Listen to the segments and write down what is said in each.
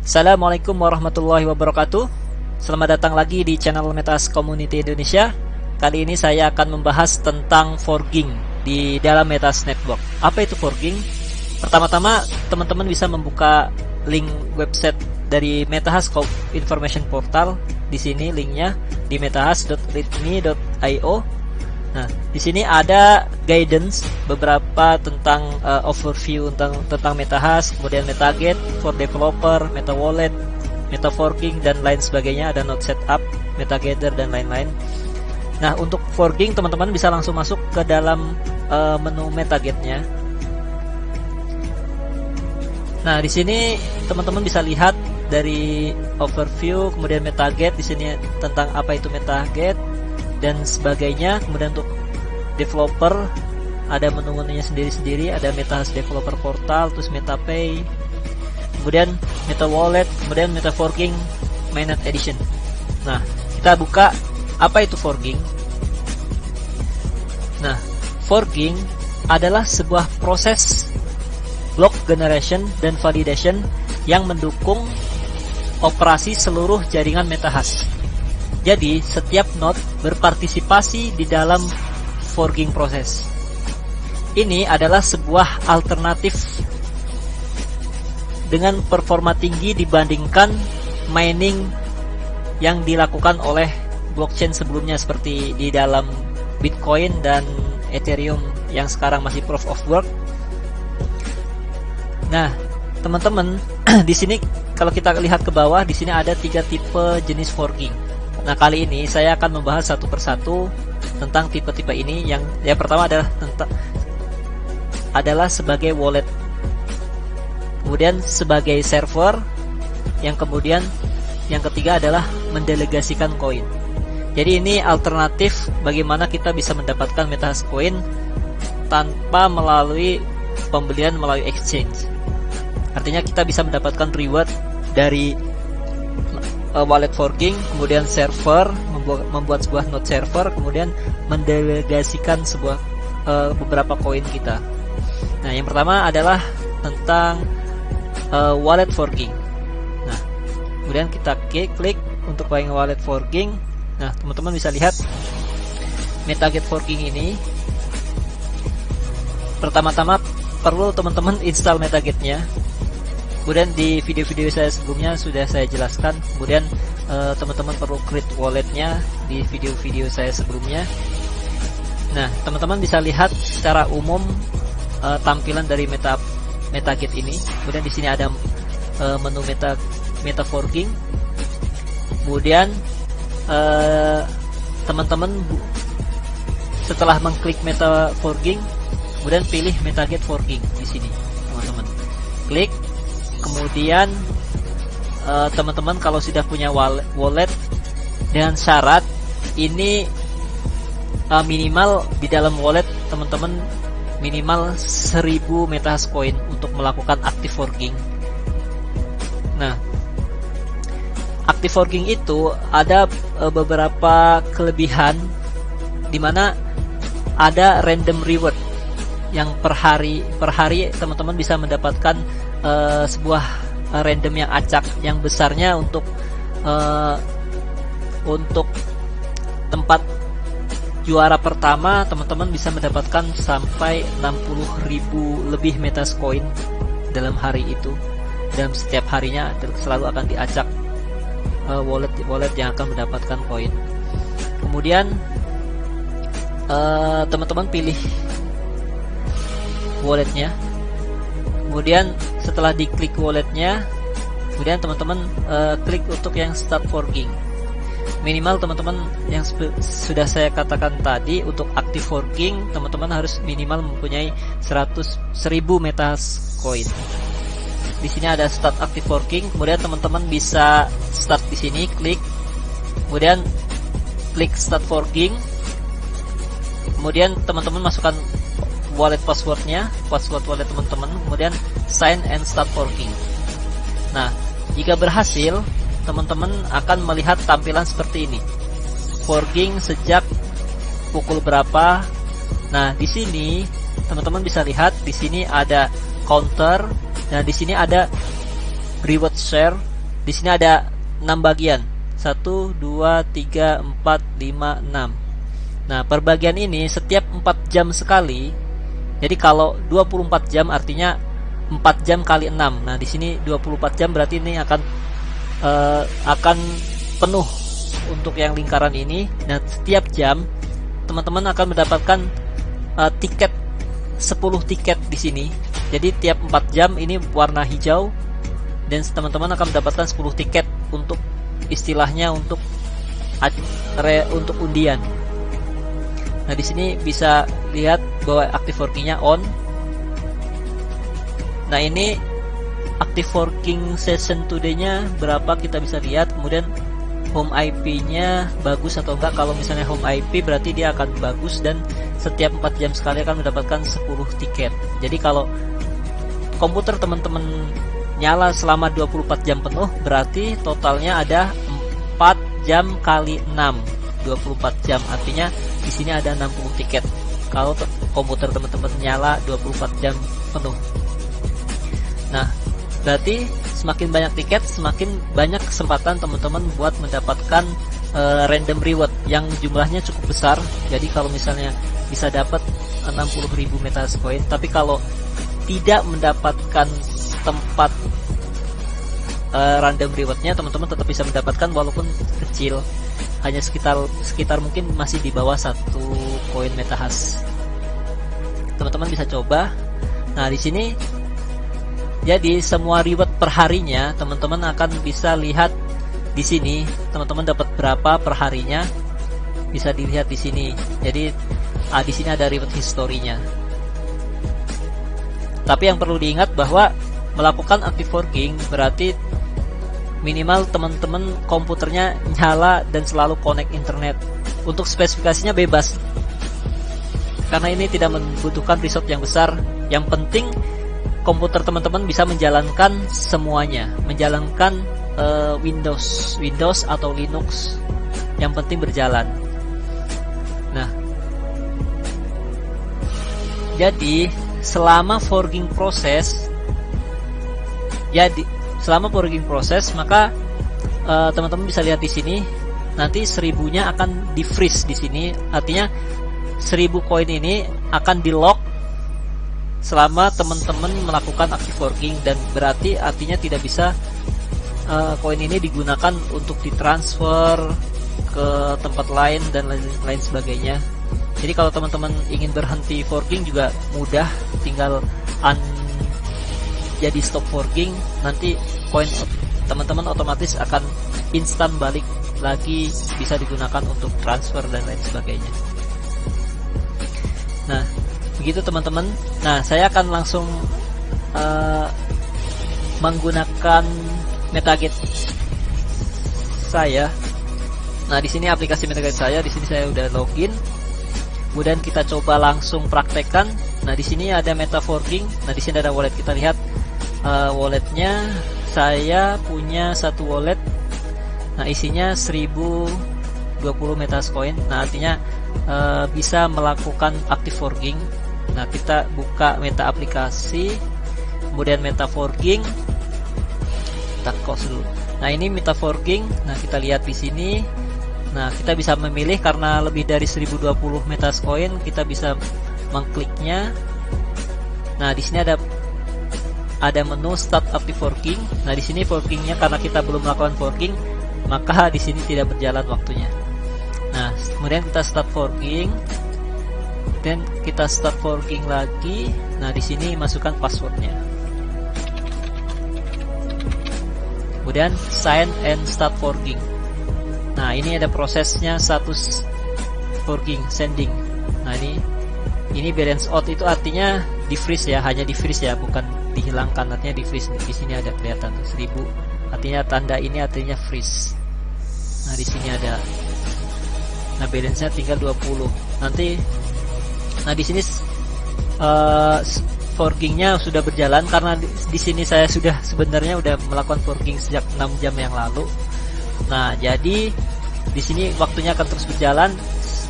Assalamualaikum warahmatullahi wabarakatuh. Selamat datang lagi di channel Metahas Community Indonesia. Kali ini saya akan membahas tentang forging di dalam Metahas Network. Apa itu forging? Pertama-tama teman-teman bisa membuka link website dari Metahas Information Portal. Di sini linknya di metahas.readme.io. Nah, di sini ada guidance beberapa tentang overview tentang Metahas, kemudian MetaGet for developer, Meta Wallet, Meta Forging dan lain sebagainya, ada node setup, MetaGather dan lain-lain. Nah, untuk forging teman-teman bisa langsung masuk ke dalam menu MetaGet-nya. Nah, di sini teman-teman bisa lihat dari overview, kemudian MetaGet, di sini tentang apa itu MetaGet dan sebagainya. Kemudian untuk developer ada menu-menunya sendiri-sendiri, ada Metahas Developer Portal, terus MetaPay, kemudian Meta Wallet, kemudian Meta Forging Mainnet Edition. Nah, kita buka apa itu forging. Nah, forging adalah sebuah proses block generation dan validation yang mendukung operasi seluruh jaringan Metahas. Jadi, setiap node berpartisipasi di dalam forging proses. Ini adalah sebuah alternatif dengan performa tinggi dibandingkan mining yang dilakukan oleh blockchain sebelumnya seperti di dalam Bitcoin dan Ethereum yang sekarang masih proof of work. Nah, teman-teman, di sini kalau kita lihat ke bawah, di sini ada 3 tipe jenis forging. Nah, kali ini saya akan membahas satu persatu tentang tipe-tipe ini. Yang pertama adalah sebagai wallet, kemudian sebagai server, yang ketiga adalah mendelegasikan koin. Jadi ini alternatif bagaimana kita bisa mendapatkan Metahas coin tanpa melalui pembelian melalui exchange. Artinya kita bisa mendapatkan reward dari wallet forging, kemudian server, membuat sebuah node server, kemudian mendelegasikan beberapa koin kita. Nah, yang pertama adalah tentang wallet forging. Nah, kemudian kita klik untuk wallet forging. Nah, teman-teman bisa lihat MetaGet forging ini. Pertama-tama perlu teman-teman install MetaGet-nya. Kemudian di video-video saya sebelumnya sudah saya jelaskan. Kemudian teman-teman perlu create walletnya di video-video saya sebelumnya. Nah, teman-teman bisa lihat secara umum tampilan dari MetaGet ini. Kemudian di sini ada menu Meta Forging. Kemudian teman-teman setelah mengklik Meta Forging, kemudian pilih MetaGet Forging di sini, teman-teman. Klik. Kemudian teman-teman kalau sudah punya wallet dengan syarat ini minimal di dalam wallet teman-teman minimal 1000 Metahas coin untuk melakukan active forging. Nah, active forging itu ada beberapa kelebihan di mana ada random reward yang per hari teman-teman bisa mendapatkan sebuah random yang acak yang besarnya untuk tempat juara pertama teman-teman bisa mendapatkan sampai 60.000 lebih Metahas coin dalam hari itu, dan setiap harinya selalu akan diacak wallet yang akan mendapatkan koin. Kemudian teman-teman pilih walletnya. Kemudian setelah diklik walletnya, kemudian teman-teman klik untuk yang start forging. Minimal teman-teman yang sudah saya katakan tadi, untuk active forging teman-teman harus minimal mempunyai 1000 Metahas coin. Di sini ada start active forging, kemudian teman-teman bisa start di sini, klik, kemudian klik start forging. Kemudian teman-teman masukkan wallet password wallet teman-teman, kemudian sign and start forging. Nah, jika berhasil, teman-teman akan melihat tampilan seperti ini. Forging sejak pukul berapa. Nah, di sini teman-teman bisa lihat di sini ada counter. Nah, di sini ada reward share di sini ada 6 bagian. 1 2 3 4 5 6. Nah, per bagian ini setiap 4 jam sekali. Jadi kalau 24 jam artinya 4 jam kali 6. Nah, di sini 24 jam berarti ini akan penuh untuk yang lingkaran ini. Nah, setiap jam teman-teman akan mendapatkan tiket 10 tiket di sini. Jadi tiap 4 jam ini warna hijau dan teman-teman akan mendapatkan 10 tiket untuk istilahnya untuk undian. Nah, di sini bisa lihat bahwa active working-nya on. Nah, ini active working session today-nya berapa kita bisa lihat. Kemudian home IP-nya bagus atau enggak. Kalau misalnya home IP berarti dia akan bagus dan setiap 4 jam sekali akan mendapatkan 10 tiket. Jadi kalau komputer teman-teman nyala selama 24 jam penuh, berarti totalnya ada 4 jam kali 6. 24 jam artinya di sini ada 60 tiket. Kalau komputer teman-teman nyala 24 jam penuh. Nah, berarti semakin banyak tiket, semakin banyak kesempatan teman-teman buat mendapatkan random reward yang jumlahnya cukup besar. Jadi kalau misalnya bisa dapat 60.000 Metascoin, tapi kalau tidak mendapatkan tempat random rewardnya, teman-teman tetap bisa mendapatkan walaupun kecil, hanya sekitar mungkin masih di bawah 1 koin Metahash. Teman-teman bisa coba. Nah, di sini jadi semua reward per harinya teman-teman akan bisa lihat di sini. Teman-teman dapat berapa per harinya bisa dilihat di sini. Jadi di sini ada reward historinya. Tapi yang perlu diingat bahwa melakukan active working berarti minimal teman-teman komputernya nyala dan selalu connect internet. Untuk spesifikasinya bebas, karena ini tidak membutuhkan resource yang besar. Yang penting komputer teman-teman bisa menjalankan semuanya, menjalankan Windows atau Linux, yang penting berjalan. Nah, jadi selama forging proses, maka teman-teman bisa lihat di sini nanti 1000-nya akan di freeze di sini, artinya 1000 koin ini akan di lock selama teman-teman melakukan active working, dan berarti artinya tidak bisa koin ini digunakan untuk ditransfer ke tempat lain dan lain sebagainya. Jadi kalau teman-teman ingin berhenti forking juga mudah, tinggal jadi stop forking, nanti koin teman-teman otomatis akan instan balik lagi, bisa digunakan untuk transfer dan lain sebagainya. Nah, begitu teman-teman. Nah, saya akan langsung menggunakan MetaGet saya. Nah, di sini aplikasi MetaGet saya, di sini saya udah login. Kemudian kita coba langsung praktekkan. Nah, di sini ada meta forking. Nah, di sini ada wallet. Kita lihat walletnya. Saya punya satu wallet. Nah, isinya 1020 Metascoin. Nah, artinya bisa melakukan active forking. Nah, kita buka meta aplikasi, kemudian meta forking. Kita close dulu. Nah, ini meta forking. Nah, kita lihat di sini. Nah, kita bisa memilih karena lebih dari 1020 Metascoin, kita bisa mengkliknya. Nah, di sini ada menu Start Active Forking. Nah, di sini forkingnya karena kita belum melakukan forking, maka di sini tidak berjalan waktunya. Nah, kemudian kita start forking, dan kita start forking lagi. Nah, di sini masukkan passwordnya. Kemudian sign and start forking. Nah, ini ada prosesnya, status forking, sending. Nah, ini balance out itu artinya di freeze ya, hanya di freeze ya, bukan dihilangkan, artinya di freeze. Di sini ada kelihatan 1000, artinya tanda ini artinya freeze. Nah, di sini ada. Nah, balance-nya tinggal 20. Nanti di sini forkingnya sudah berjalan karena di sini saya sebenarnya udah melakukan forking sejak 6 jam yang lalu. Nah, jadi di sini waktunya akan terus berjalan.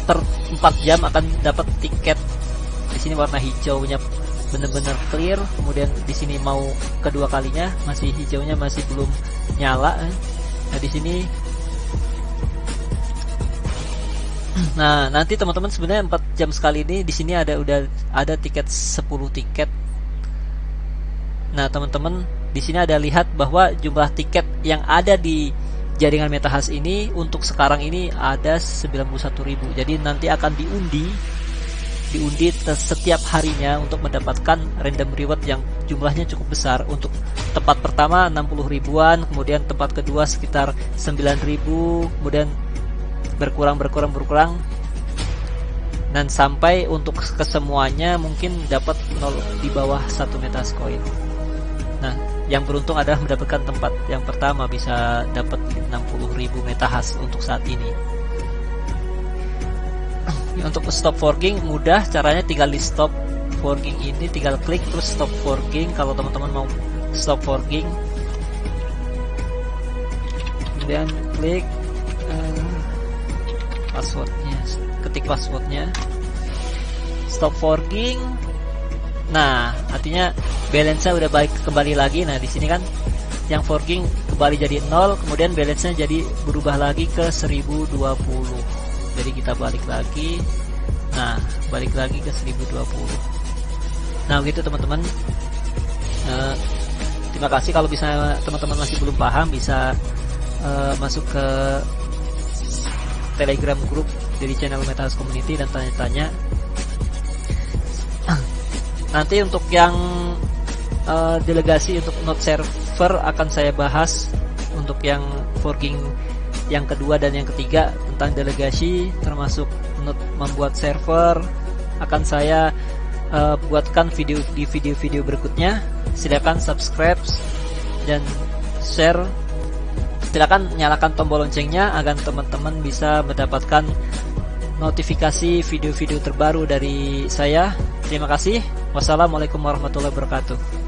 Per 4 jam akan dapat tiket. Di sini warna hijaunya benar-benar clear. Kemudian di sini mau kedua kalinya masih hijaunya masih belum nyala. Nah di sini, nah nanti teman-teman sebenarnya 4 jam sekali ini di sini udah ada tiket 10 tiket. Nah teman-teman di sini ada lihat bahwa jumlah tiket yang ada di jaringan MetaHash ini untuk sekarang ini ada 91.000. Jadi nanti akan diundi setiap harinya untuk mendapatkan random reward yang jumlahnya cukup besar. Untuk tempat pertama 60 ribuan, kemudian tempat kedua sekitar 9.000, kemudian berkurang dan sampai untuk kesemuanya mungkin dapat 0 di bawah 1 MetaHash coin. Nah, yang beruntung adalah mendapatkan tempat yang pertama bisa dapat 60.000 MetaHash untuk saat ini. Untuk stop forking mudah, caranya tinggal di stop forking ini, tinggal klik terus stop forking. Kalau teman-teman mau stop forking, kemudian klik passwordnya, ketik passwordnya, stop forking. Nah, artinya balance-nya udah balik kembali lagi. Nah, di sini kan yang forking kembali jadi 0, kemudian balance-nya jadi berubah lagi ke 1020. Jadi kita balik lagi. Nah, balik lagi ke 1020. Nah, begitu teman-teman. Terima kasih. Kalau bisa teman-teman masih belum paham, bisa masuk ke Telegram group dari channel MetaHash Community dan tanya-tanya. Nanti untuk yang delegasi untuk node server akan saya bahas untuk yang forking yang kedua dan yang ketiga tentang delegasi, termasuk membuat server, akan saya buatkan di video-video berikutnya. Silakan subscribe dan share. Silakan nyalakan tombol loncengnya agar teman-teman bisa mendapatkan notifikasi video-video terbaru dari saya. Terima kasih. Wassalamualaikum warahmatullahi wabarakatuh.